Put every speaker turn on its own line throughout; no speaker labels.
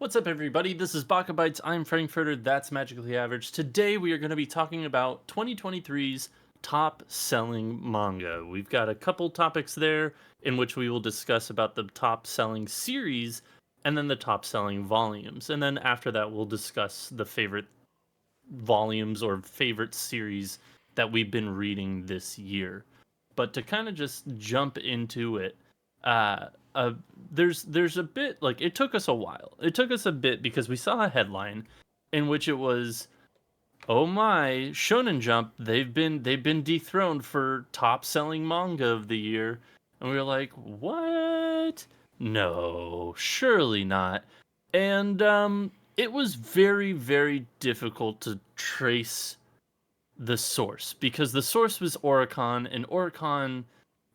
What's up, everybody? This is BakaBites. I'm Frankfurter. That's Magically Average. Today, we are going to be talking about 2023's top selling manga. We've got a couple topics there in which we will discuss about the top selling series and then the top selling volumes. And then after that, we'll discuss the favorite volumes or favorite series that we've been reading this year. But to kind of just jump into it, uh, uh, there's a bit like it took us a while. It took us a bit because we saw a headline in which it was, "Oh my, Shonen Jump, they've been dethroned for top selling manga of the year," and we were like, "What? No, surely not." And it was very difficult to trace the source because the source was Oricon, and Oricon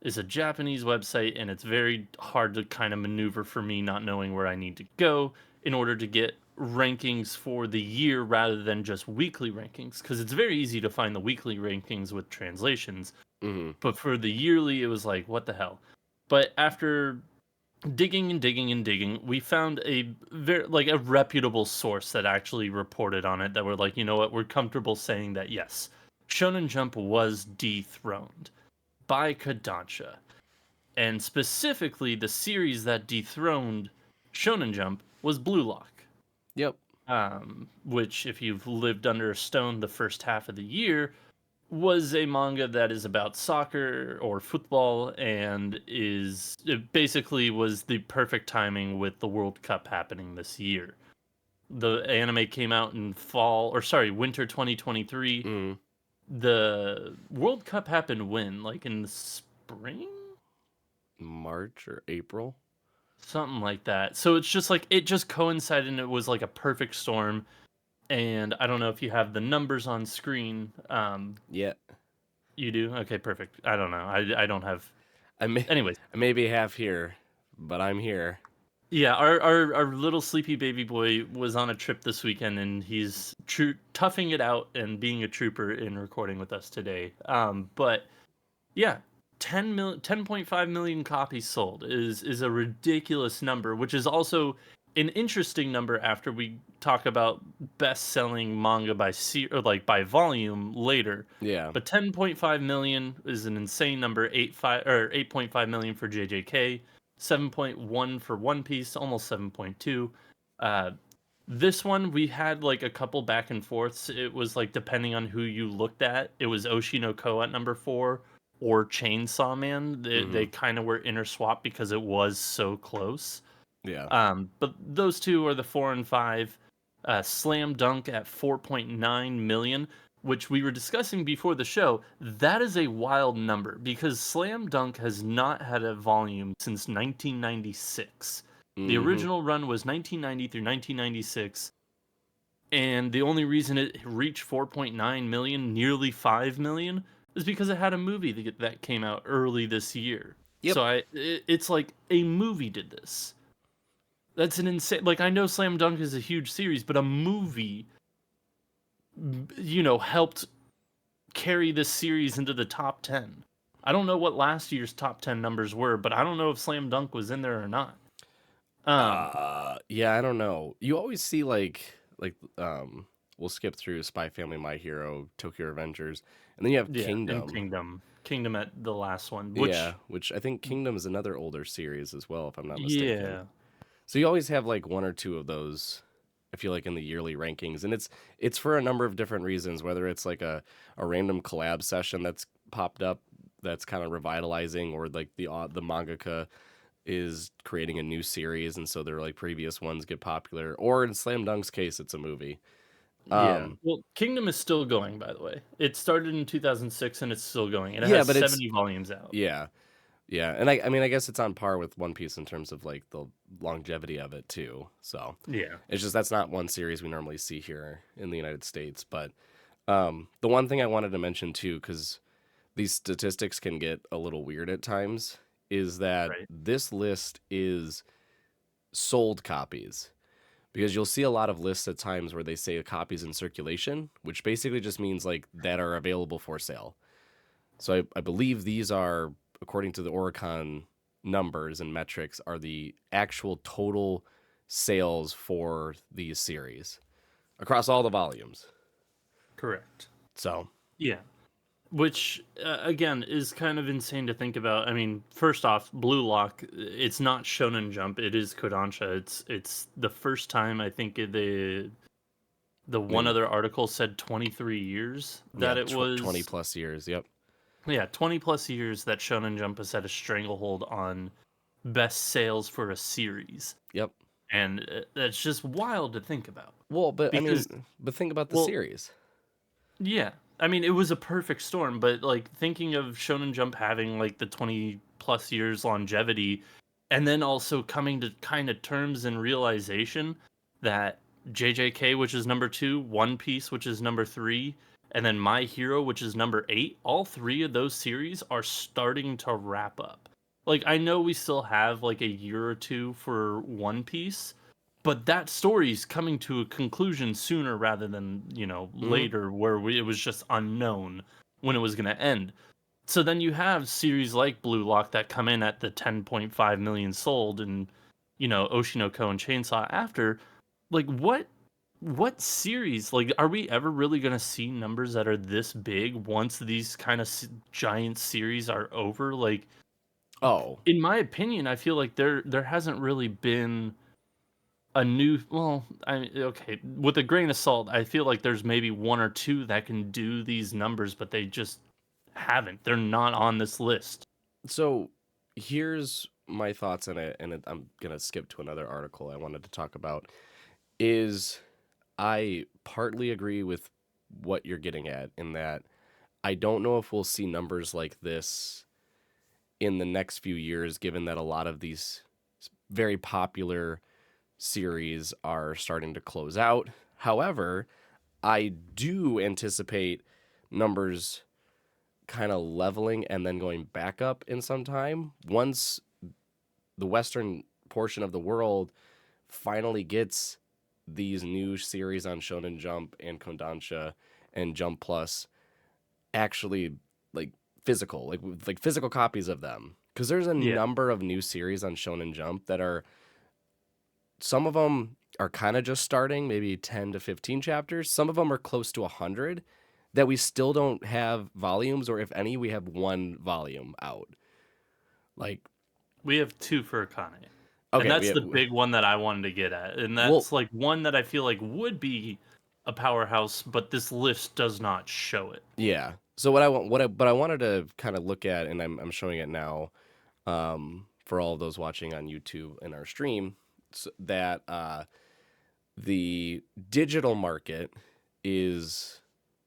is a Japanese website, and it's very hard to kind of maneuver for me not knowing where I need to go in order to get rankings for the year rather than just weekly rankings, because it's very easy to find the weekly rankings with translations,
hmm
but for the yearly it was like, what the hell. But after digging and digging and digging, we found a very like a reputable source that actually reported on it, that were like, you know what, we're comfortable saying that yes, Shonen Jump was dethroned by Kodansha. And specifically, the series that dethroned Shonen Jump was Blue Lock,
Yep.
which, if you've lived under a stone the first half of the year, was a manga that is about soccer or football, and it basically was the perfect timing with the World Cup happening this year. The anime came out in winter 2023.
Mm.
The World Cup happened when? Like in the spring?
March or April.
Something like that. So it's just like it just coincided, and it was like a perfect storm. And I don't know if you have the numbers on screen.
Yeah.
You do? Okay, perfect. I don't know. I don't have.
I may
Anyways,
I may be half here, but I'm here.
yeah, our little sleepy baby boy was on a trip this weekend, and he's toughing it out and being a trooper in recording with us today. But yeah, 10.5 million copies sold is a ridiculous number, which is also an interesting number after we talk about best-selling manga or like by volume later.
Yeah.
But 10.5 million is an insane number. 8.5 million for JJK, 7.1 for One Piece, almost 7.2. Uh, this one we had like a couple back and forths. It was like depending on who you looked at. It was Oshinoko at number 4 or Chainsaw Man. They
hmm
kind of were interswapped because it was so close.
Yeah.
But those two are the 4 and 5. Slam Dunk at 4.9 million, which we were discussing before the show. That is a wild number because Slam Dunk has not had a volume since 1996. The
hmm
original run was 1990 through 1996. And the only reason it reached 4.9 million, nearly 5 million, is because it had a movie that came out early this year.
Yep.
So it's like a movie did this. That's an insane. Like, I know Slam Dunk is a huge series, but a movie, helped carry this series into the top 10. I don't know what last year's top 10 numbers were, but I don't know if Slam Dunk was in there or not. Um,
Yeah, I don't know. You always see like we'll skip through Spy Family, My Hero, Tokyo Revengers, and then you have
yeah, and
Kingdom.
Kingdom at the last one,
Yeah,
which,
which I think Kingdom is another older series as well, if I'm not mistaken.
yeah,
So you always have like one or two of those, I feel like, in the yearly rankings, and it's for a number of different reasons. Whether it's like a random collab session that's popped up that's kind of revitalizing, or like the mangaka is creating a new series, and so their like previous ones get popular. Or in Slam Dunk's case, it's a movie.
yeah.
Um,
Well, Kingdom is still going, by the way. It started in 2006, and it's still going. And it
yeah,
has
but it's
70 volumes out.
yeah, yeah, and I mean I guess it's on par with One Piece in terms of like the longevity of it too. So
Yeah.
it's just that's not one series we normally see here in the United States. But the one thing I wanted to mention too, because these statistics can get a little weird at times, is that
Right.
this list is sold copies. Because you'll see a lot of lists at times where they say copies in circulation, which basically just means like that are available for sale. So I believe these are, according to the Oricon numbers and metrics, are the actual total sales for these series across all the volumes.
Correct.
So,
Yeah. Which, again, is kind of insane to think about. I mean, first off, Blue Lock, it's not Shonen Jump. It is Kodansha. It's the first time I think the one
maybe,
other article said 23 years
yeah,
that it
20
was.
plus years. Yep.
Yeah, 20 plus years that Shonen Jump has had a stranglehold on best sales for a series.
Yep.
And that's just wild to think about.
Well, but I
Because,
mean, but think about the
well,
series.
yeah. I mean, it was a perfect storm, but like thinking of Shonen Jump having like the 20 plus years longevity and then also coming to kind of terms and realization that JJK, which is number 2, One Piece, which is number 3, and then My Hero, which is number 8, all 3 of those series are starting to wrap up. Like, I know we still have like a year or two for One Piece, but that story's coming to a conclusion sooner rather than,
Hmm.
later, where it was just unknown when it was going to end. So then you have series like Blue Lock that come in at the 10.5 million sold, and Oshinoko and Chainsaw after. Like, what series, like, are we ever really going to see numbers that are this big once these kind of giant series are over? Like,
Oh,
in my opinion, I feel like there hasn't really been a new, well, okay, with a grain of salt, I feel like there's maybe one or two that can do these numbers, but they just haven't. They're not on this list.
so here's my thoughts on it, and I'm gonna skip to another article I wanted to talk about. Is I partly agree with what you're getting at in that I don't know if we'll see numbers like this in the next few years, given that a lot of these very popular series are starting to close out. However, I do anticipate numbers kind of leveling and then going back up in some time once the western portion of the world finally gets these new series on Shonen Jump and Kodansha and Jump Plus actually like physical, like physical copies of them. Because there's a
Yeah.
number of new series on Shonen Jump that are, some of them are kind of just starting, maybe 10 to 15 chapters. Some of them are close to 100 that we still don't have volumes, or if any, we have one volume out. Like,
We have two for Akane. And
okay,
that's the big one that I wanted to get at. And
well,
that's like one that I feel like would be a powerhouse, but this list does not show it.
yeah. So what I want, but I wanted to kind of look at, and I'm showing it now, for all of those watching on YouTube in our stream, that the digital market is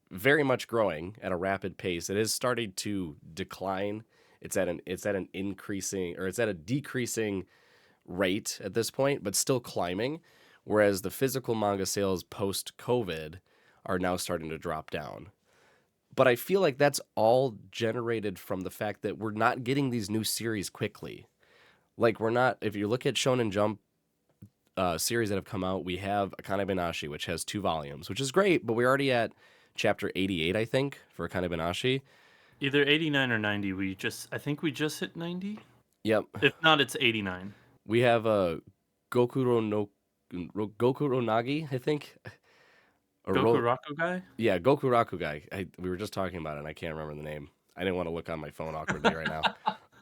very much growing at a rapid pace. It is starting to decline. It's at an increasing, or it's at a decreasing rate at this point, but still climbing. Whereas the physical manga sales post COVID are now starting to drop down. But I feel like that's all generated from the fact that we're not getting these new series quickly. Like, we're not, if you look at Shonen Jump series that have come out, we have Akane Banashi, which has 2 volumes, which is great, but we're already at chapter 88, I think, for Akane Banashi.
Either 89 or 90. I think we just hit 90.
Yep.
If not, it's 89.
We have a Gokuro no Nagi, I think. Or
Goku Raku guy?
yeah, Gokuraku guy. We were just talking about it, and I can't remember the name. I didn't want to look on my phone awkwardly right now.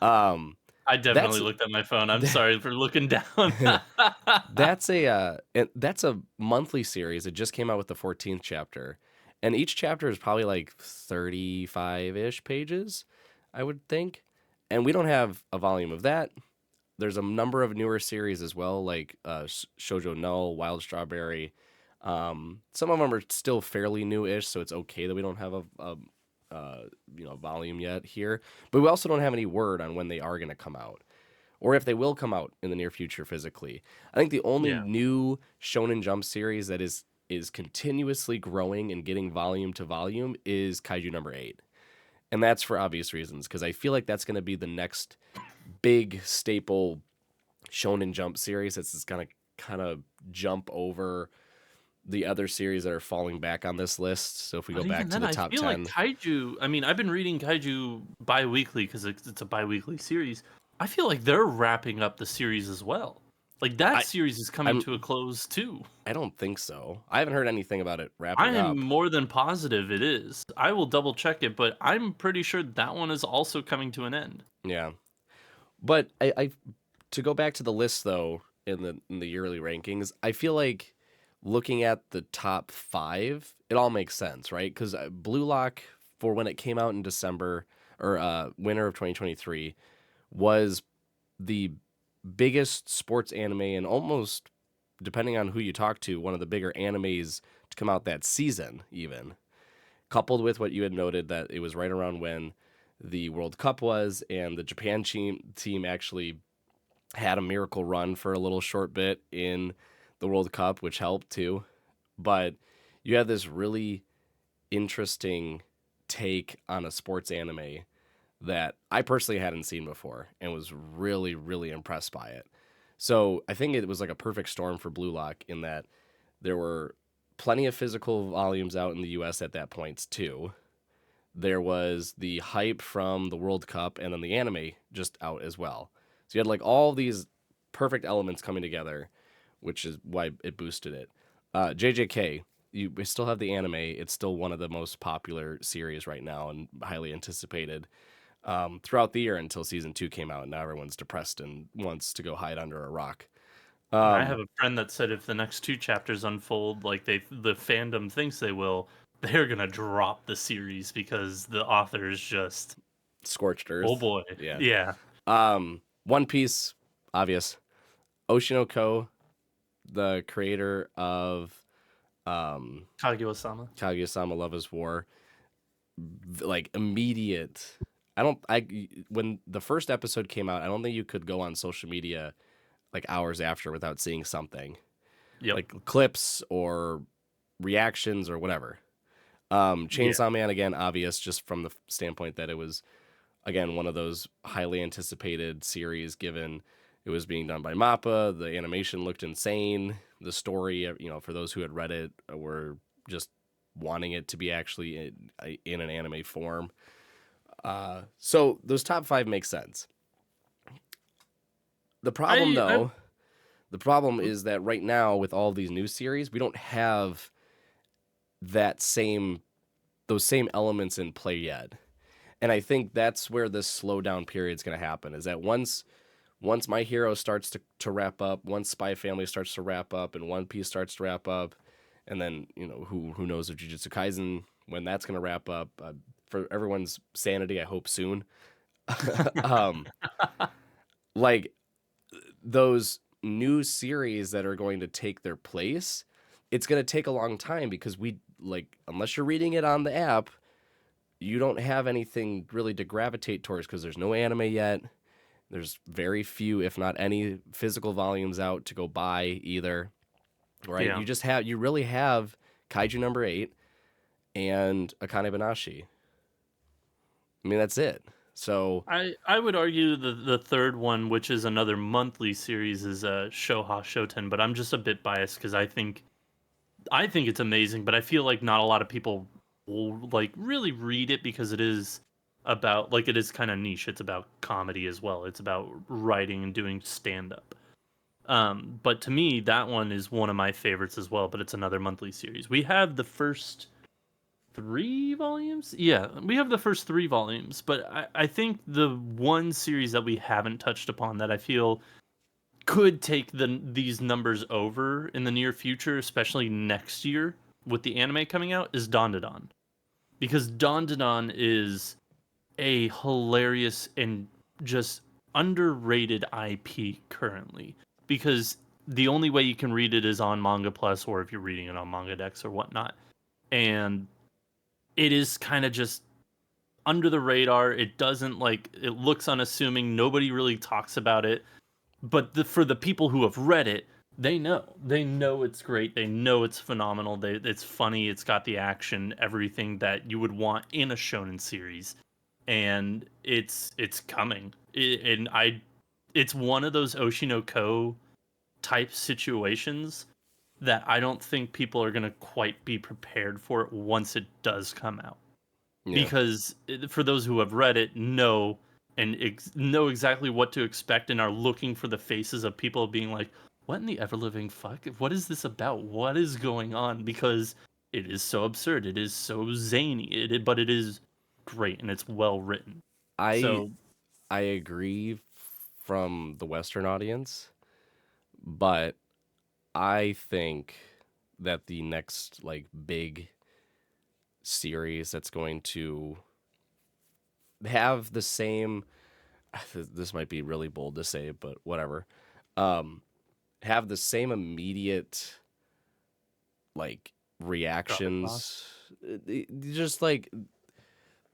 I
That's
definitely looked at my phone. I'm sorry for looking down.
that's a monthly series. It just came out with the 14th chapter, and each chapter is probably like 35-ish pages, I would think. And we don't have a volume of that. There's a number of newer series as well, like Shoujo Null, Wild Strawberry. Some of them are still fairly new-ish, so it's okay that we don't have a volume yet here. But we also don't have any word on when they are going to come out, or if they will come out in the near future physically. I think the only
Yeah.
new Shonen Jump series that is continuously growing and getting volume to volume is Kaiju number 8. And that's for obvious reasons, because I feel like that's going to be the next big staple Shonen Jump series that's going to kind of jump over the other series that are falling back on this list. So if we
But
go
even
back to
then,
the
I
top
feel like
10,
Kaiju. I mean, I've been reading Kaiju bi-weekly because it's a bi-weekly series. I feel like they're wrapping up the series as well. Like that
I
series is coming
I'm
to a close too.
I don't think so. I haven't heard anything about it
I
wrapping
am
up.
more than positive it is. I will double check it, but I'm pretty sure that one is also coming to an end.
Yeah. But I to go back to the list though in the yearly rankings, I feel like looking at the top 5, it all makes sense, right? Cuz Blue Lock for when it came out in December or winter of 2023 was the biggest sports anime and almost depending on who you talk to, one of the bigger animes to come out that season even. Coupled with what you had noted that it was right around when the World Cup was and the Japan team actually had a miracle run for a little short bit in the World Cup, which helped too. But you had this really interesting take on a sports anime that I personally hadn't seen before and was really, really impressed by it. So I think it was like a perfect storm for Blue Lock in that there were plenty of physical volumes out in the US at that point too. There was the hype from the World Cup and then the anime just out as well. So you had like all these perfect elements coming together, which is why it boosted it. JJK, we still have the anime. It's still one of the most popular series right now and highly anticipated throughout the year until season 2 came out. And now everyone's depressed and wants to go hide under a rock.
I have a friend that said if the next 2 chapters unfold like the fandom thinks they will, they're gonna drop the series because the author is just
Scorched
oh
Earth.
boy,
Yeah.
yeah.
One Piece, obvious. Oshino-ko, the creator of
Kaguya-sama.
Kaguya-sama Love is War, like immediate. I don't. I when the first episode came out, I don't think you could go on social media like hours after without seeing something,
Yep.
like clips or reactions or whatever.
Yeah.
Chainsaw Man again, obvious, just from the standpoint that it was again one of those highly anticipated series. Given it was being done by Mappa, the animation looked insane. The story, for those who had read it, were just wanting it to be actually in an anime form. So those top 5 make sense. The problem,
I
though, the problem is that right now with all these new series, we don't have those same elements in play yet. And I think that's where this slowdown period is going to happen. Is that once My Hero starts to wrap up, once Spy Family starts to wrap up, and One Piece starts to wrap up, and then who knows if Jujutsu Kaisen when that's going to wrap up. For everyone's sanity, I hope soon. um, like those new series that are going to take their place, it's going to take a long time because unless you're reading it on the app, you don't have anything really to gravitate towards because there's no anime yet. There's very few, if not any, physical volumes out to go buy either. Right?
yeah.
You really have Kaiju number 8 and Akane Banashi. I mean, that's it. So
I would argue the third one, which is another monthly series, is Shoha Shoten, but I'm just a bit biased because I think it's amazing, but I feel like not a lot of people will like really read it because it is about like it is kind of niche. It's about comedy as well. It's about writing and doing stand up. But to me, that one is one of my favorites as well. But it's another monthly series. We have the first 3 volumes. Yeah, we have the first 3 volumes. But I think the one series that we haven't touched upon that I feel could take these numbers over in the near future, especially next year with the anime coming out, is Dandadan. Because Dandadan is a hilarious and just underrated IP currently. Because the only way you can read it is on Manga Plus or if you're reading it on Manga Dex or whatnot. And it is kind of just under the radar. It doesn't it looks unassuming. Nobody really talks about it. But for the people who have read it, they know it's great. They know it's phenomenal. It's funny. It's got the action, everything that you would want in a shonen series, and it's coming. It's one of those Oshinoko type situations that I don't think people are gonna quite be prepared for it once it does come out
yeah,
because for those who have read it know and know exactly what to expect and are looking for the faces of people being like, what in the ever living fuck? What is this about? What is going on? Because it is so absurd. It is so zany. But it is great and it's well written.
I
So
I agree from the Western audience, but I think that the next like big series that's going to have the same this might be really bold to say, but whatever. Um have the same immediate like
dropping boss.
reactions, just like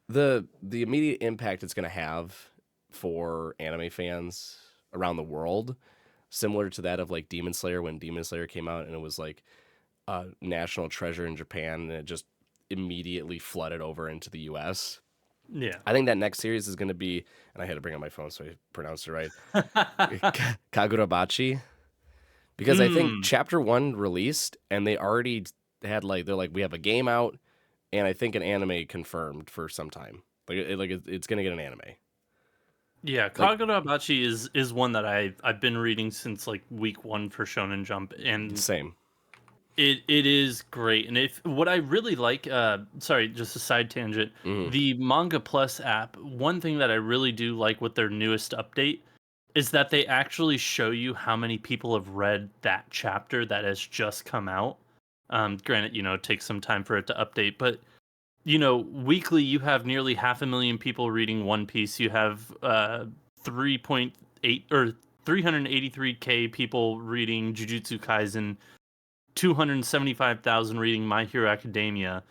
the immediate impact it's going to have for anime fans around the world, similar to that of like Demon Slayer when Demon Slayer came out and it was like a national treasure in Japan and it just immediately flooded over into the US.
Yeah.
I think that next series is going to be, and I had to bring up my phone so I pronounced it right, Kagurabachi, because I think
Mm.
chapter 1 released and they already had like they're like we have a game out and I think an anime confirmed for some time. It's gonna get an anime.
Yeah,
Like
Kagurabachi is one that I've been reading since like week 1 for Shonen Jump, and
same.
it is great. And if what I really like, sorry, just a side tangent,
Hmm.
the Manga Plus app, one thing that I really do like with their newest update is that they actually show you how many people have read that chapter that has just come out. Granted, it takes some time for it to update, but weekly you have nearly 500,000 people reading One Piece. You have 3.8 or 383K people reading Jujutsu Kaisen, 275,000 reading My Hero Academia.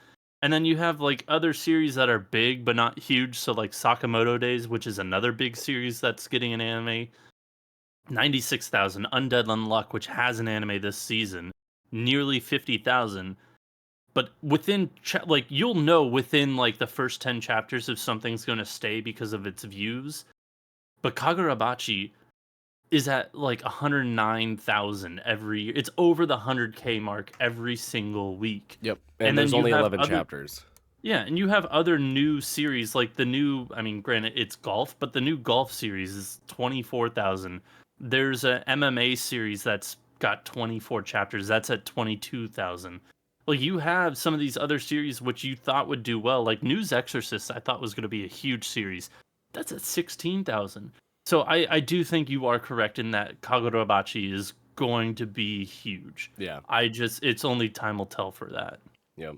And then you have like other series that are big but not huge, so like Sakamoto Days, which is another big series that's getting an anime. 96,000 Undead Unluck, which has an anime this season. Nearly 50,000. But within like you'll know within like the first 10 chapters if something's going to stay because of its views. But Kagurabachi is at like 109,000 every year. It's over the 100K mark every single week.
Yep.
And
And
then
there's
you
only
have
11
other
chapters.
yeah, and you have other new series like the new, I mean, granted it's golf, but the new golf series is 24,000. There's a MMA series that's got 24 chapters. That's at 22,000. Like you have some of these other series which you thought would do well, like News Exorcist I thought was going to be a huge series. That's at 16,000. So I do think you are correct in that Kagurabachi is going to be huge.
Yeah.
It's only time will tell for that.
Yep.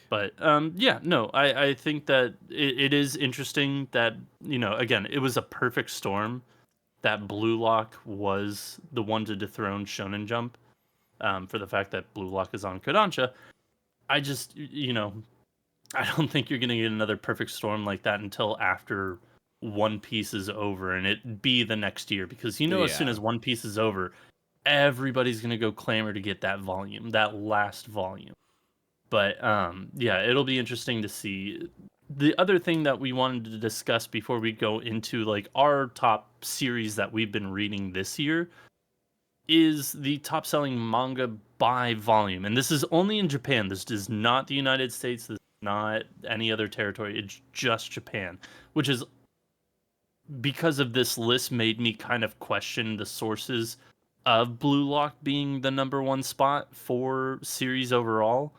But yeah, no, I think that it is interesting that, again, it was a perfect storm that Blue Lock was the one to dethrone Shonen Jump, for the fact that Blue Lock is on Kodansha. I just, I don't think you're going to get another perfect storm like that until after One Piece is over and it be the next year. Because, as soon
Yeah.
as One Piece is over, everybody's going to go clamor to get that volume, that last volume. But yeah, it'll be interesting to see. The other thing that we wanted to discuss before we go into like our top series that we've been reading this year is the top selling manga by volume. And this is only in Japan. This is not the United States. This is not any other territory. It's just Japan, which is because of this list made me kind of question the sources of Blue Lock being the number one spot for series overall.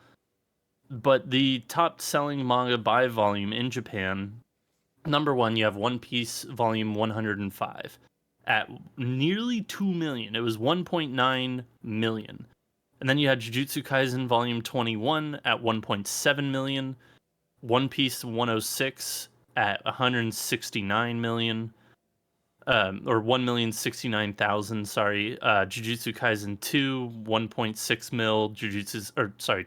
But the top selling manga by volume in Japan, number one, you have One Piece volume 105 at nearly 2 million. It was 1.9 million. And then you had Jujutsu Kaisen volume 21 at 1.7 million, One Piece 106 at 169 million, or 1,069,000, sorry. Jujutsu Kaisen 2, 1.6 mil,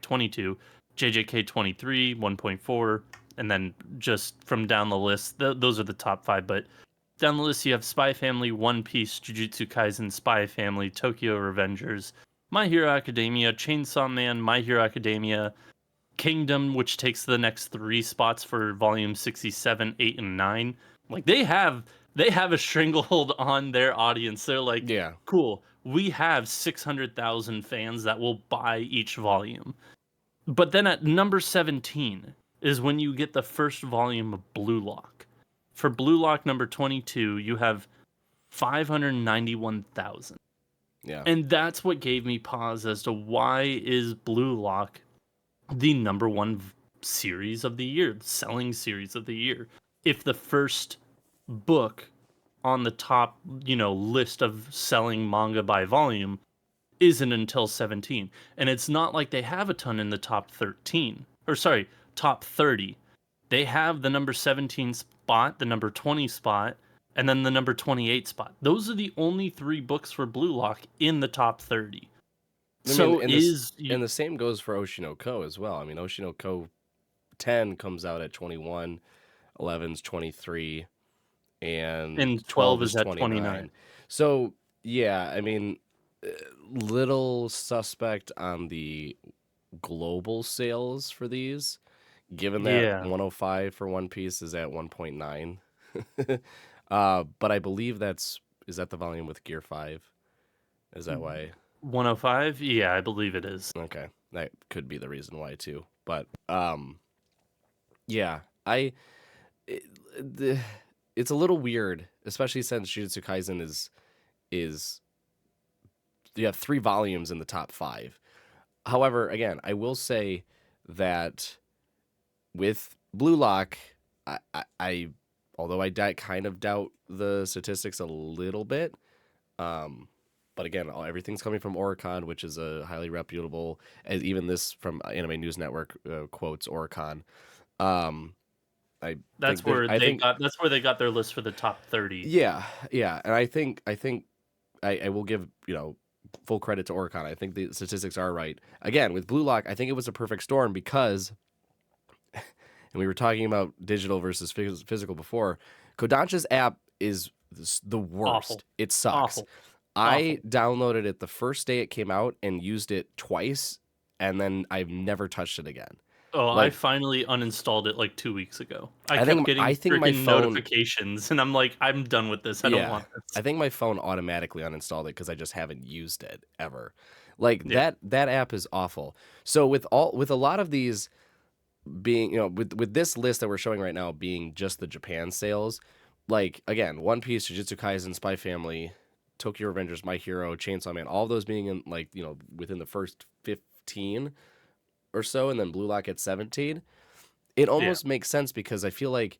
22. JJK 23, 1.4, and then just from down the list, those are the top 5, but down the list you have Spy Family, One Piece, Jujutsu Kaisen, Spy Family, Tokyo Revengers, My Hero Academia, Chainsaw Man, My Hero Academia, Kingdom, which takes the next 3 spots for volume 67, 8, and 9. Like they have a stranglehold on their audience. They're like,
Yeah.
cool, we have 600,000 fans that will buy each volume. But then at number 17 is when you get the first volume of Blue Lock. For Blue Lock number 22, you have 591,000.
Yeah.
And that's what gave me pause as to why is Blue Lock the number one series of the year, selling series of the year. If the first book on the top, list of selling manga by volume isn't until 17. And it's not like they have a ton in the top 13. Or sorry, top 30. They have the number 17 spot, the number 20 spot, and then the number 28 spot. Those are the only 3 books for Blue Lock in the top 30.
I mean,
So is
and the same goes for Oshinoko as well. I mean, Oshinoko 10 comes out at 21, 11's 23, and
and
12
12
is
is at 29.
29. So, yeah, I mean, little suspect on the global sales for these, given that
Yeah.
105 for One Piece is at 1.9. But I believe is that the volume with Gear 5? Is that why?
105? Yeah, I believe it is.
Okay, that could be the reason why too. But yeah, it, it's a little weird, especially since Jujutsu Kaisen is you have 3 volumes in the top 5. However, again, I will say that with Blue Lock, I although kind of doubt the statistics a little bit, but again, everything's coming from Oricon, which is a highly reputable, as even this from Anime News Network quotes Oricon. I
That's
think there's,
where
I
they
think,
got that's where they got their list for the top 30.
yeah, yeah, and I will give full credit to Oricon. I think the statistics are right. Again, with Blue Lock, I think it was a perfect storm because, and we were talking about digital versus physical before. Kodansha's app is the worst.
Awful.
It sucks.
Awful.
I downloaded it the first day it came out and used it twice, and then I've never touched it again.
Oh, I
Like,
finally uninstalled it like 2 weeks ago. I
I
kept
think
getting
my
freaking
phone,
notifications, and I'm like, I'm done with this. I don't
yeah,
want this.
I think my phone automatically uninstalled it because I just haven't used it ever. Like
Yeah.
that app is awful. So with a lot of these being, with this list that we're showing right now being just the Japan sales, like again, One Piece, Jujutsu Kaisen, Spy Family, Tokyo Revengers, My Hero, Chainsaw Man, all of those being in like, within the first 15 or so, and then Blue Lock at 17, it
Yeah.
almost makes sense because I feel like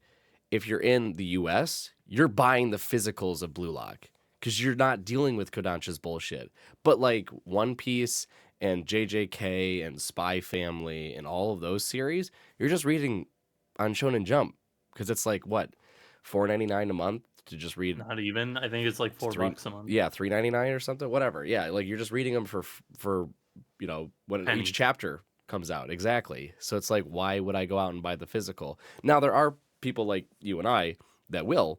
if you're in the US, you're buying the physicals of Blue Lock because you're not dealing with Kodansha's bullshit. But like One Piece and JJK and Spy Family and all of those series, you're just reading on Shonen Jump because it's like what, $4.99 a month to just read.
Not even. I think it's like $4 a month.
Yeah, $3.99 or something, whatever. Yeah, like you're just reading them for when each
Pennies.
chapter comes out, exactly. So it's like, why would I go out and buy the physical? Now there are people like you and I that will,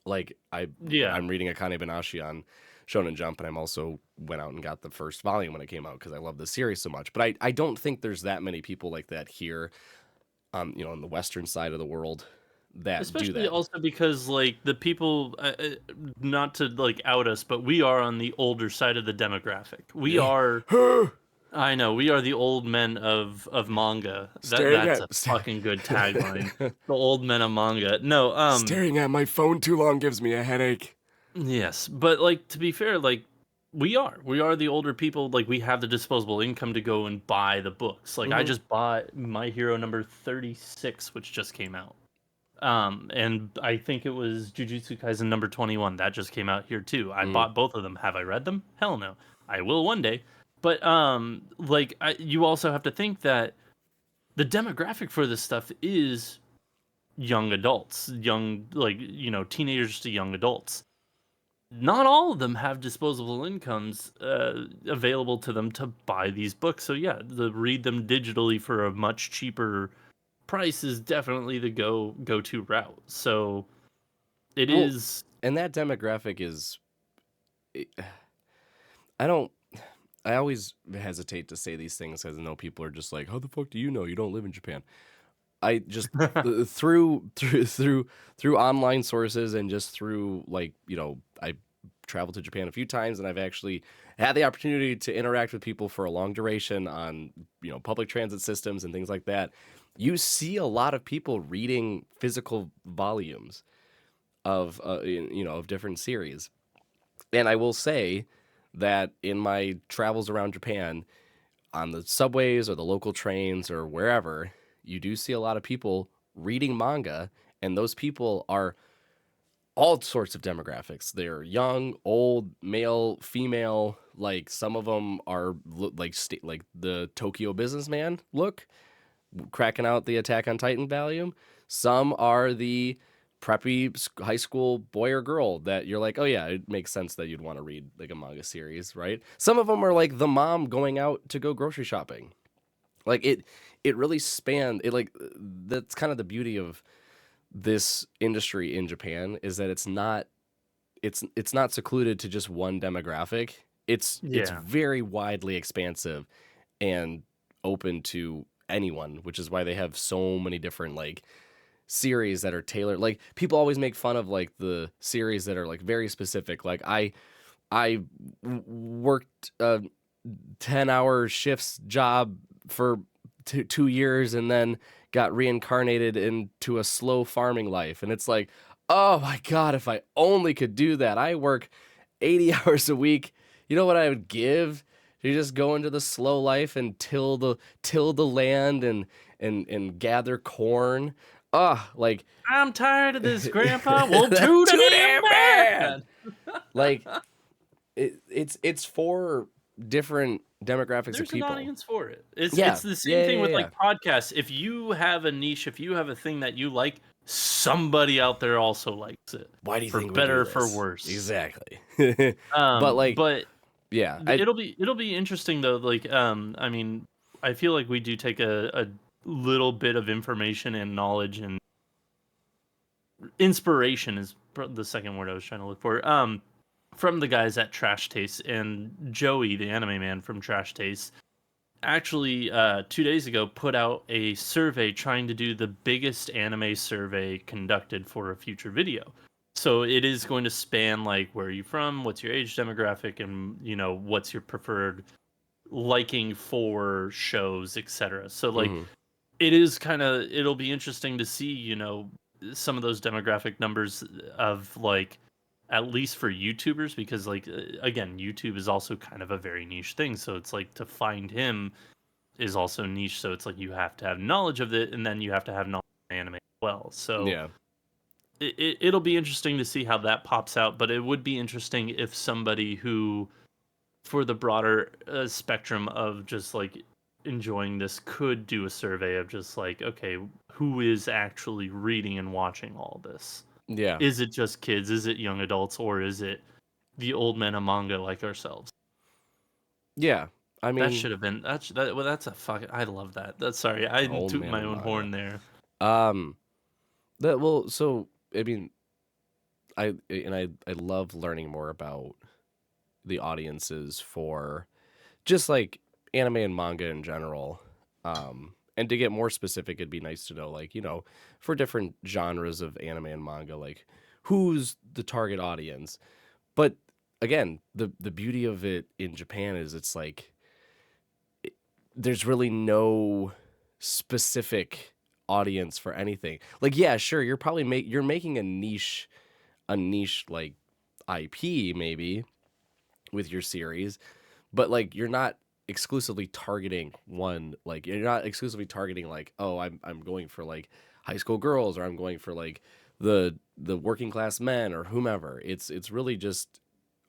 like
Yeah.
I'm reading Akane Banashi on Shonen Jump, and I'm also went out and got the first volume when it came out because I love the series so much. But I don't think there's that many people like that here, on the western side of the world that do
Especially
that.
also because like the people, not to like out us, but we are on the older side of the demographic. We are. I know we are the old men of manga. That's a fucking good tagline. The old men of manga. No,
Staring at my phone too long gives me a headache.
yes, but like to be fair, like we are the older people. Like we have the disposable income to go and buy the books. Like I just bought My Hero number 36, which just came out. And I think it was Jujutsu Kaisen number 21 that just came out here too. I bought both of them. Have I read them? Hell no. I will one day. But like you also have to think that the demographic for this stuff is young adults, young teenagers to young adults. Not all of them have disposable incomes available to them to buy these books. So yeah, read them digitally for a much cheaper price is definitely the go-to route. So it
Well,
is.
and that demographic is, I don't. I always hesitate to say these things because I know people are just like, "How the fuck do you know? You don't live in Japan." I just through online sources and just through I traveled to Japan a few times and I've actually had the opportunity to interact with people for a long duration on public transit systems and things like that. You see a lot of people reading physical volumes of of different series, and I will say that in my travels around Japan, on the subways or the local trains or wherever, you do see a lot of people reading manga, and those people are all sorts of demographics. They're young, old, male, female. Like some of them are like the Tokyo businessman look, cracking out the Attack on Titan volume. Some are the preppy high school boy or girl that you're like, oh yeah, it makes sense that you'd want to read like a manga series, right? Some of them are like the mom going out to go grocery shopping. Like it really spanned it. Like that's kind of the beauty of this industry in Japan, is that it's not secluded to just one demographic. It's
Yeah.
very widely expansive and open to anyone, which is why they have so many different like series that are tailored. Like people always make fun of like the series that are like very specific. Like worked a 10-hour shifts job for 2 years and then got reincarnated into a slow farming life. And it's like, oh my God, if I only could do that. I work 80 hours a week. You know what I would give to just go into the slow life and till the land and gather corn. Like
I'm tired of this, Grandpa. Well, too
too
damn
damn bad.
bad.
Like it's for different demographics of
There's an
people.
audience for it. It's
Yeah,
the same
yeah,
thing
yeah,
with
yeah.
like podcasts. If you have a niche, if you have a thing that you like, somebody out there also likes it,
Why do you
for
think we do
better or for
this?
worse.
Exactly. But like,
But
yeah, I
it'll be interesting though. Like, I mean, I feel like we do take a little bit of information and knowledge and inspiration is the second word I was trying to look for. From the guys at Trash Taste, and Joey, the anime man from Trash Taste, actually 2 days ago put out a survey trying to do the biggest anime survey conducted for a future video. So it is going to span like where are you from, what's your age demographic, and what's your preferred liking for shows, etc. So like
mhm.
it is kind of, it'll be interesting to see some of those demographic numbers of like, at least for YouTubers, because like again, YouTube is also kind of a very niche thing, so it's like to find him is also niche, so it's like you have to have knowledge of it and then you have to have knowledge of anime as well. So
Yeah.
it'll be interesting to see how that pops out, but it would be interesting if somebody who, for the broader spectrum of just like enjoying this, could do a survey of just like, okay, who is actually reading and watching all this?
Yeah.
Is it just kids? Is it young adults? Or is it the old men of manga like ourselves?
Yeah. I
That
mean,
should have been that. Well, that's a fucking. I love that. That's sorry. I
old
toot
man
my
of
own
manga.
horn there.
Um that well, so I mean, I love learning more about the audiences for just like anime and manga in general. And to get more specific, it'd be nice to know, like, for different genres of anime and manga, like who's the target audience. But again, the beauty of it in Japan is it's like there's really no specific audience for anything. Like, yeah, sure, you're making a niche like IP maybe with your series, but like you're not exclusively targeting one. Like you're not exclusively targeting like, oh, I'm going for like high school girls, or I'm going for like the working class men or whomever. It's really just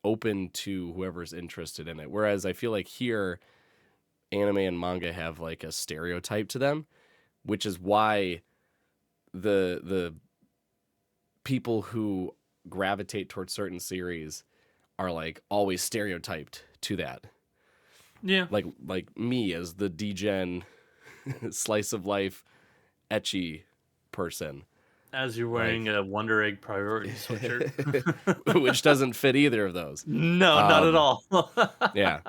open to whoever's interested in it. Whereas I feel like here anime and manga have like a stereotype to them, which is why the people who gravitate towards certain series are like always stereotyped to that.
Yeah,
Like me as the degen slice of life etchy person.
as you're wearing
Like
a Wonder Egg priority sweatshirt.
which doesn't fit either of those.
No, not at
Um
all.
yeah.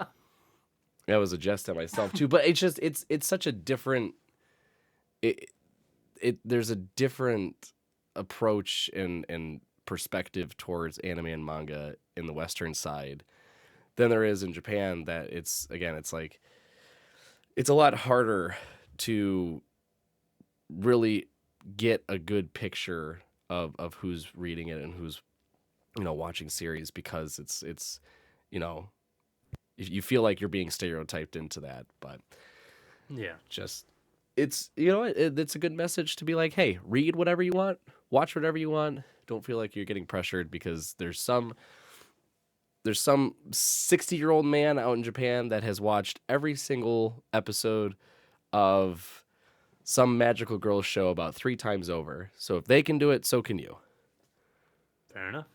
That was a jest at myself too. But it's such a different it, there's a different approach and perspective towards anime and manga in the Western side than there is in Japan. That it's like it's a lot harder to really get a good picture of who's reading it and who's watching series, because it's you know you feel like you're being stereotyped into that, but
Yeah.
just it's it's a good message to be like, hey, read whatever you want, watch whatever you want. Don't feel like you're getting pressured because there's some 60-year-old man out in Japan that has watched every single episode of some magical girl show about 3 times over. So if they can do it, so can you.
Fair enough.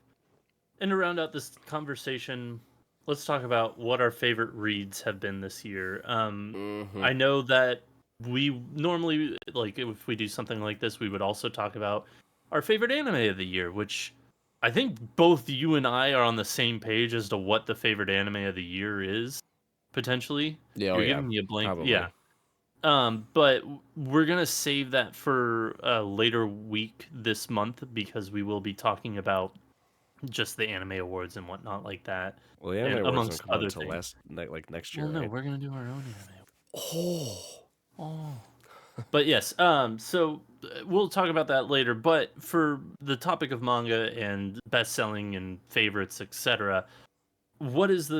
And to round out this conversation, let's talk about what our favorite reads have been this year. I know that we normally, like, if we do something like this, we would also talk about our favorite anime of the year, which I think both you and I are on the same page as to what the favorite anime of the year is, potentially.
Yeah,
You're giving me a blank.
probably.
Yeah. But we're gonna save that for a later week this month because we will be talking about just the anime awards and whatnot like that.
Well, the anime
And
awards don't
amongst
come out
other
until
things.
next year,
Well, no,
right?
we're gonna do our own anime.
Oh.
Oh. But yes, so we'll talk about that later. But for the topic of manga and best-selling and favorites, etc., what is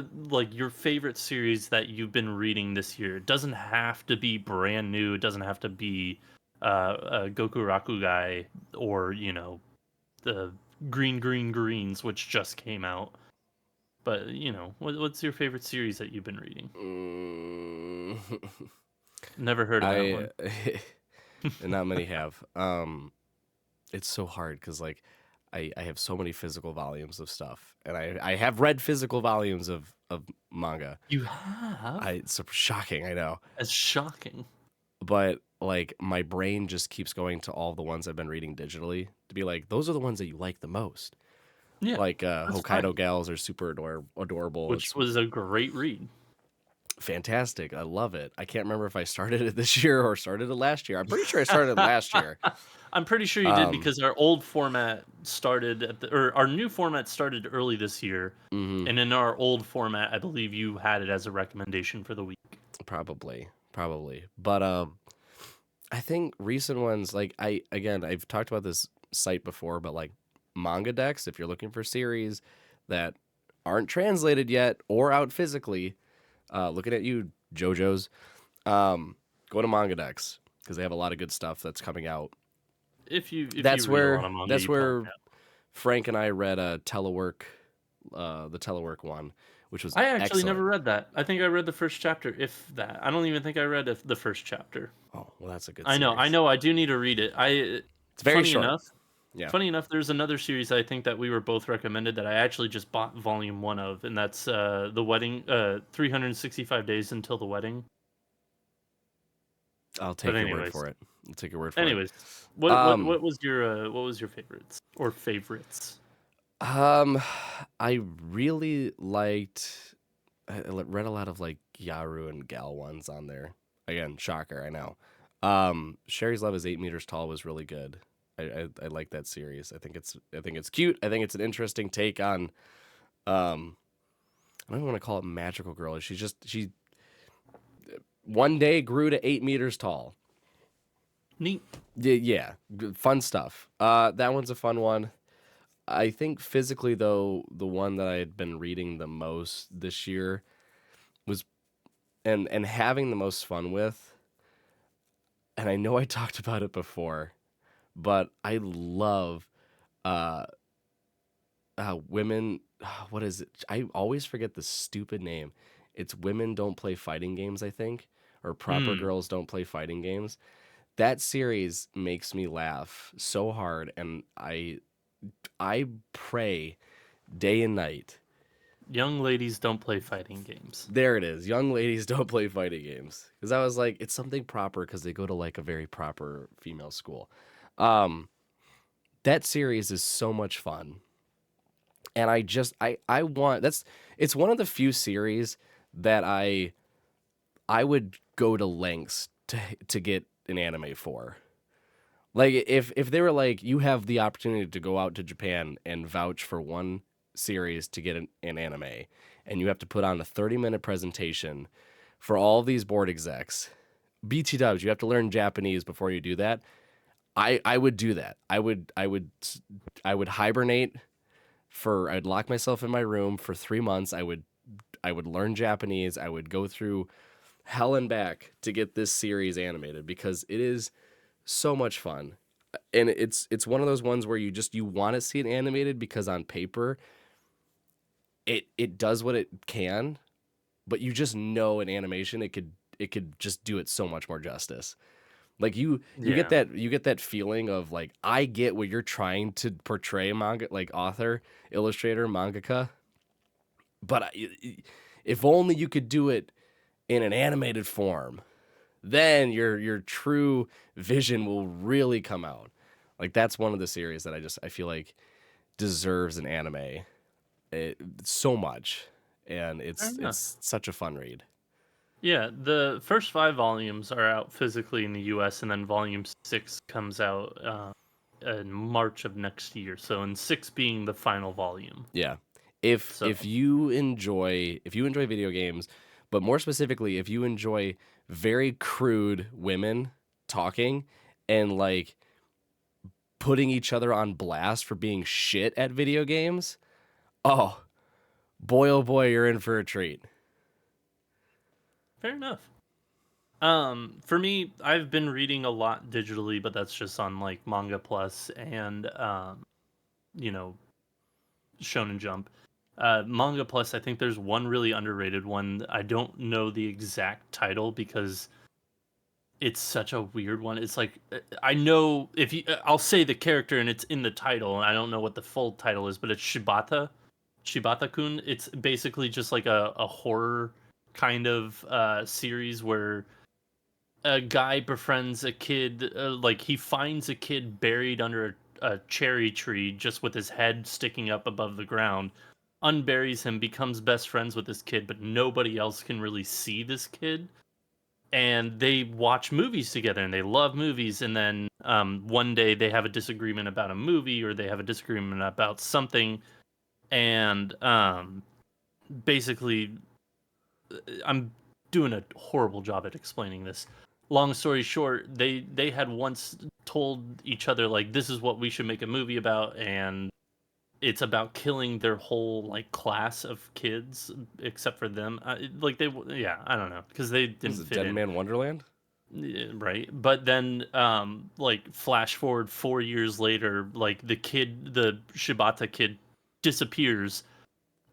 your favorite series that you've been reading this year? It doesn't have to be brand new. It doesn't have to be Goku Rakugai or the Green Greens, which just came out. But what's your favorite series that you've been reading? Never heard of that one.
And not many have. It's so hard because like I have so many physical volumes of stuff, and I have read physical volumes of manga.
You have?
It's shocking, I know,
That's shocking.
but like my brain just keeps going to all the ones I've been reading digitally to be like, those are the ones that you like the most.
Yeah,
Like
that's
Hokkaido
fine.
Gals are super adorable.
Which
It's
was a great read.
fantastic. I love it. I can't remember if I started it this year or started it last year. I'm pretty sure I started it last year.
I'm pretty sure you did because our old format started or our new format started early this year,
Mhm.
and in our old format, I believe you had it as a recommendation for the week.
Probably. But I think recent ones, like I've talked about this site before, but like Manga Decks, if you're looking for series that aren't translated yet or out physically, looking at you, JoJo's, go to Manga Decks because they have a lot of good stuff that's coming out.
If you
That's
read a
where
lot of manga,
that's
you probably
where
have.
Frank and I read Telework, the Telework one, which was
I actually
excellent.
never read that. I think I read the first chapter, if that. I don't even think I read the first chapter.
Oh, well, that's a good
I
series.
know. I do need to read it.
It's very
Funny
short.
enough,
Yeah.
Funny enough, there's another series I think that we were both recommended that I actually just bought volume 1 of, and that's the wedding 365 days until the wedding.
I'll take
But
your word
anyways,
for it. I'll take your word for
anyways,
it.
what was your favorites or favorites?
I really liked. I read a lot of like Yaru and Gal ones on there. Again, shocker, I know. Sherry's Love is 8 meters tall was really good. I like that series. I think it's cute. I think it's an interesting take on. I don't even want to call it magical girl. She one day grew to 8 meters tall.
Neat.
Yeah, fun stuff. That one's a fun one. I think physically though, the one that I had been reading the most this year was and having the most fun with, and I know I talked about it before, but I love uh women. What is it? I always forget the stupid name. It's Women Don't Play Fighting Games, I think, or Proper Girls Don't Play Fighting Games. That series makes me laugh so hard, and I pray day and night.
Young ladies don't play fighting games.
There it is. Young ladies don't play fighting games. Because I was like, it's something proper because they go to like a very proper female school. That series is so much fun. And I want it's one of the few series that I would go to lengths to get an anime for. Like if they were like, you have the opportunity to go out to Japan and vouch for one series to get an anime, and you have to put on a 30-minute presentation for all these board execs. BT dubs, you have to learn Japanese before you do that. I would do that. I would hibernate I'd lock myself in my room for 3 months. I I would learn Japanese. I would go through hell and back to get this series animated because it is so much fun. And it's one of those ones where you want to see it animated because on paper it does what it can, but you just know in animation it could just do it so much more justice. Like you
Yeah.
get that feeling of like I get what you're trying to portray, manga like author, illustrator, mangaka, but if only you could do it in an animated form, then your true vision will really come out. Like that's one of the series that I feel like deserves an anime so much, and
Fair enough.
it's such a fun read.
Yeah, the first 5 volumes are out physically in the US, and then volume 6 comes out in March of next year. So, in 6 being the final volume.
Yeah. If
So,
if you enjoy video games, but more specifically if you enjoy very crude women talking and like putting each other on blast for being shit at video games, oh boy, you're in for a treat.
fair enough. For me, I've been reading a lot digitally, but that's just on like Manga Plus and you know, Shonen Jump. Manga Plus, I think there's one really underrated one. I don't know the exact title because it's such a weird one. It's like I know if you I'll say the character and it's in the title and I don't know what the full title is, but it's Shibata-kun. It's basically just like a horror kind of series where a guy befriends a kid, like he finds a kid buried under a cherry tree just with his head sticking up above the ground, unburies him, becomes best friends with this kid, but nobody else can really see this kid. And they watch movies together and they love movies. And then one day they have a disagreement about a movie or they have a disagreement about something. And basically, I'm doing a horrible job at explaining this. Long story short, they had once told each other like this is what we should make a movie about, and it's about killing their whole like class of kids except for them. Like they, yeah, I don't know because they
This
didn't
is
fit
Dead
in.
Man Wonderland?
Yeah, right, but then like flash forward 4 years later, like the Shibata kid disappears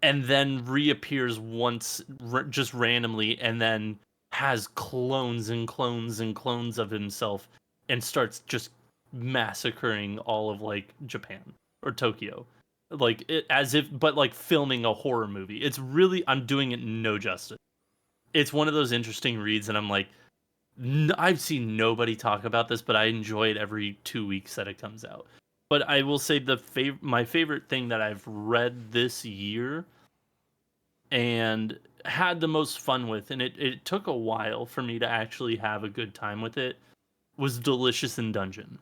and then reappears once just randomly and then has clones and clones and clones of himself and starts just massacring all of like Japan or Tokyo, like as if but like filming a horror movie. It's really, I'm doing it no justice. It's one of those interesting reads and I'm like, I've seen nobody talk about this, but I enjoy it every 2 weeks that it comes out. But I will say my favorite thing that I've read this year and had the most fun with, and it took a while for me to actually have a good time with it, was Delicious in Dungeon.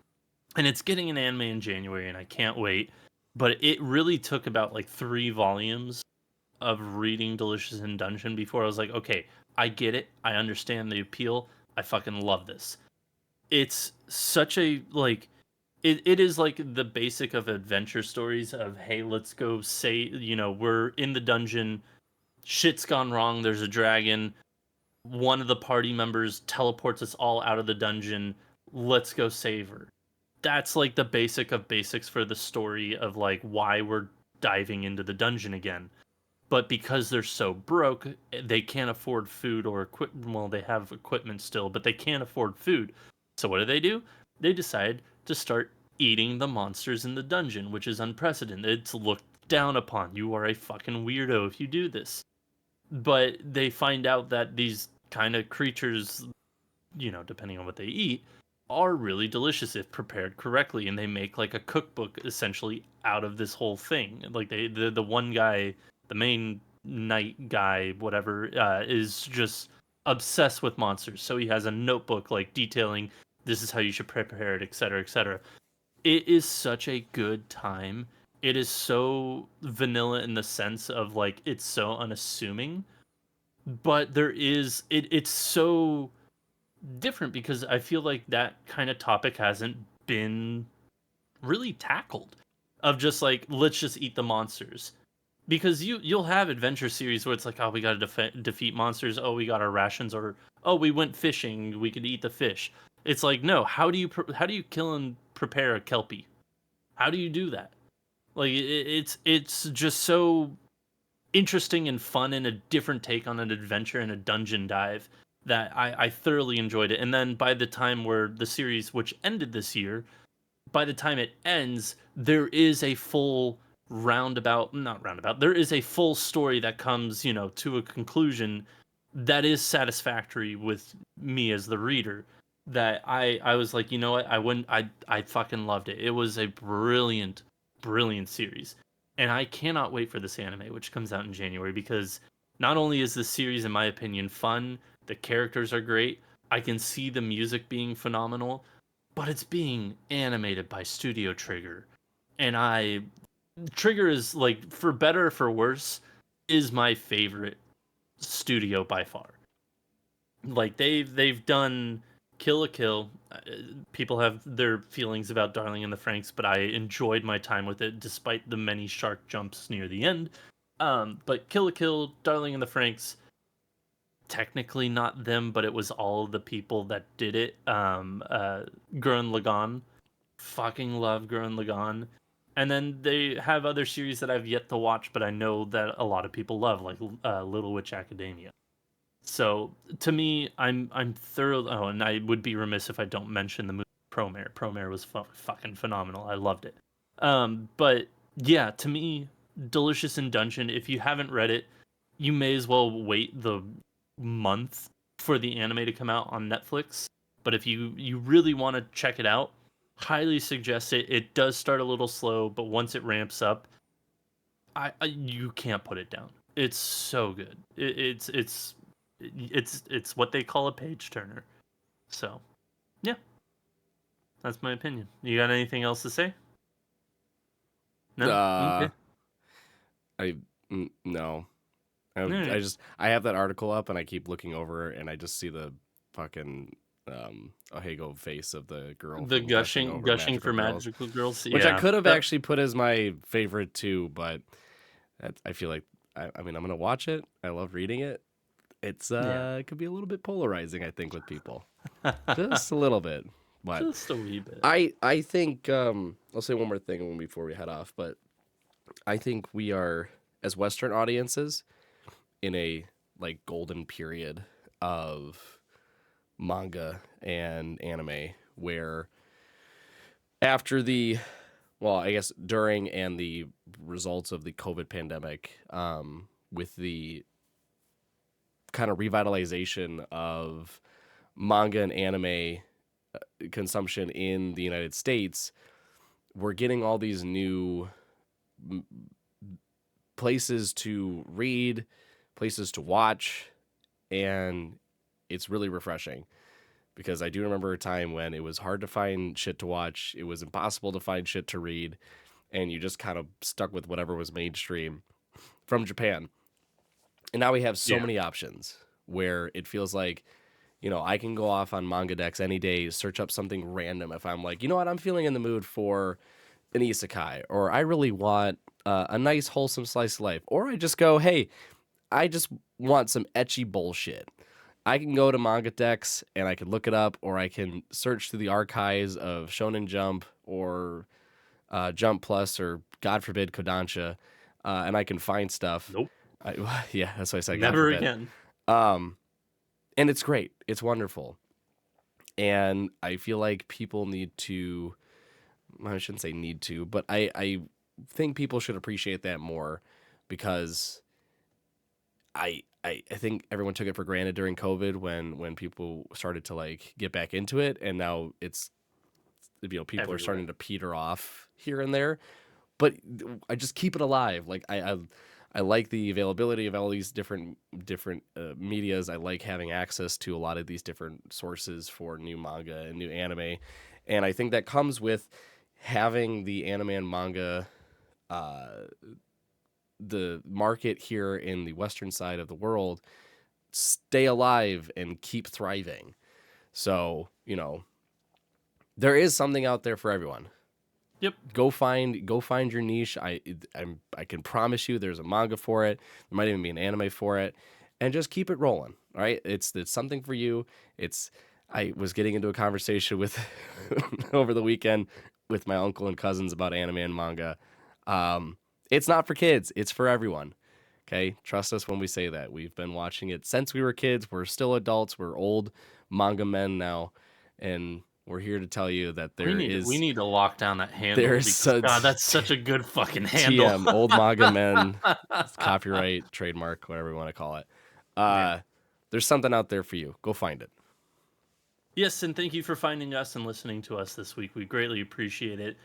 And it's getting an anime in January, and I can't wait. But it really took about like 3 volumes of reading Delicious in Dungeon before I was like, okay, I get it. I understand the appeal. I fucking love this. It's such a like it is like the basic of adventure stories of hey, let's go say, we're in the dungeon, shit's gone wrong, there's a dragon, one of the party members teleports us all out of the dungeon, let's go save her. That's like the basic of basics for the story of like why we're diving into the dungeon again. But because they're so broke, they can't afford food or equipment. Well, they have equipment still, but they can't afford food. So what do? They decide to start eating the monsters in the dungeon, which is unprecedented. It's looked down upon. You are a fucking weirdo if you do this. But they find out that these kind of creatures, depending on what they eat, are really delicious if prepared correctly, and they make like a cookbook essentially out of this whole thing. Like the one guy, the main knight guy, whatever, is just obsessed with monsters. So he has a notebook like detailing this is how you should prepare it, etc., etc. It is such a good time. It is so vanilla in the sense of like it's so unassuming, but it's so different because I feel like that kind of topic hasn't been really tackled of just like let's just eat the monsters. because you'll have adventure series where it's like, oh, we got to defeat monsters. Oh, we got our rations, or oh, we went fishing. We could eat the fish. It's like, no. How do you kill and prepare a kelpie? How do you do that? Like it's just so interesting and fun and a different take on an adventure and a dungeon dive that I thoroughly enjoyed it. And then by the time where the series, which ended this year, by the time it ends, there is a full roundabout, not roundabout, there is a full story that comes, to a conclusion that is satisfactory with me as the reader. That I was like, you know what, I fucking loved it. It was a brilliant, brilliant series. And I cannot wait for this anime, which comes out in January, because not only is this series, in my opinion, fun, the characters are great, I can see the music being phenomenal, but it's being animated by Studio Trigger. And Trigger is, like, for better or for worse, is my favorite studio by far. Like, they've done Kill la Kill. People have their feelings about Darling in the Franxx, but I enjoyed my time with it despite the many shark jumps near the end. But Kill la Kill, Darling in the Franxx, technically not them, but it was all the people that did it. Gurren Lagann, fucking love Gurren Lagann. And then they have other series that I've yet to watch, but I know that a lot of people love, like Little Witch Academia. So to me, I'm thorough. Oh, and I would be remiss if I don't mention the movie Promare. Promare was fucking phenomenal. I loved it. But yeah, to me, Delicious in Dungeon. If you haven't read it, you may as well wait the month for the anime to come out on Netflix. But if you really want to check it out, highly suggest it. It does start a little slow, but once it ramps up, you can't put it down. It's so good. It's what they call a page turner. So, yeah, that's my opinion. You got anything else to say? No?
Uh,
Okay.
no.
All
I
right.
just I have that article up and I keep looking over and I just see the fucking Ohego face of the girl
The
from gushing over
gushing
magical
for
girls,
magical girls.
which I
Yeah.
could have actually put as my favorite too, but I feel like I mean I'm gonna watch it. I love reading it. It's
Yeah.
it could be a little bit polarizing, I think, with people, just a little bit. But
Just a wee bit.
I think I'll say one more thing before we head off, but I think we are, as Western audiences, in a like golden period of manga and anime where after the well, I guess during and the results of the COVID pandemic, with the kind of revitalization of manga and anime consumption in the United States, we're getting all these new places to read, places to watch, and it's really refreshing because I do remember a time when it was hard to find shit to watch, it was impossible to find shit to read, and you just kind of stuck with whatever was mainstream from Japan. And now we have so
Yeah.
many options where it feels like, I can go off on Manga Dex any day, search up something random if I'm like, you know what, I'm feeling in the mood for an isekai, or I really want a nice, wholesome slice of life, or I just go, hey, I just want some etchy bullshit. I can go to Manga Dex and I can look it up, or I can search through the archives of Shonen Jump or Jump Plus, or God forbid Kodansha, and I can find stuff.
Nope.
Yeah, that's why I said God
Never
forbid.
again.
Um, and it's great. It's wonderful. And I feel like people need to, I shouldn't say need to, but I think people should appreciate that more because I think everyone took it for granted during COVID when people started to like get back into it, and now it's people are
Everywhere.
starting to peter off here and there. But I just keep it alive. Like I like the availability of all these different medias. I like having access to a lot of these different sources for new manga and new anime, and I think that comes with having the anime and manga uh, the market here in the western side of the world stay alive and keep thriving. So, there is something out there for everyone.
Yep.
Go find your niche. I can promise you there's a manga for it. There might even be an anime for it, and just keep it rolling. All right, it's something for you. I was getting into a conversation with over the weekend with my uncle and cousins about anime and manga. It's not for kids. It's for everyone. Okay, trust us when we say that. We've been watching it since we were kids. We're still adults. We're old manga men now, and we're here to tell you that
We need to lock down that handle
there's
because
such
God, that's such a good fucking handle.
TM, old manga men, copyright, trademark, whatever you want to call it.
Yeah.
There's something out there for you. Go find it.
Yes, and thank you for finding us and listening to us this week. We greatly appreciate it.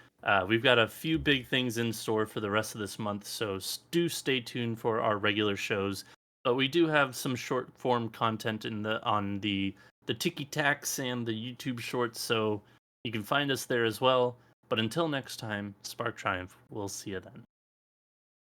We've got a few big things in store for the rest of this month, so do stay tuned for our regular shows. But we do have some short form content on the Tiki Taks and the YouTube shorts, so you can find us there as well. But until next time, Spark Triumph. We'll see you then.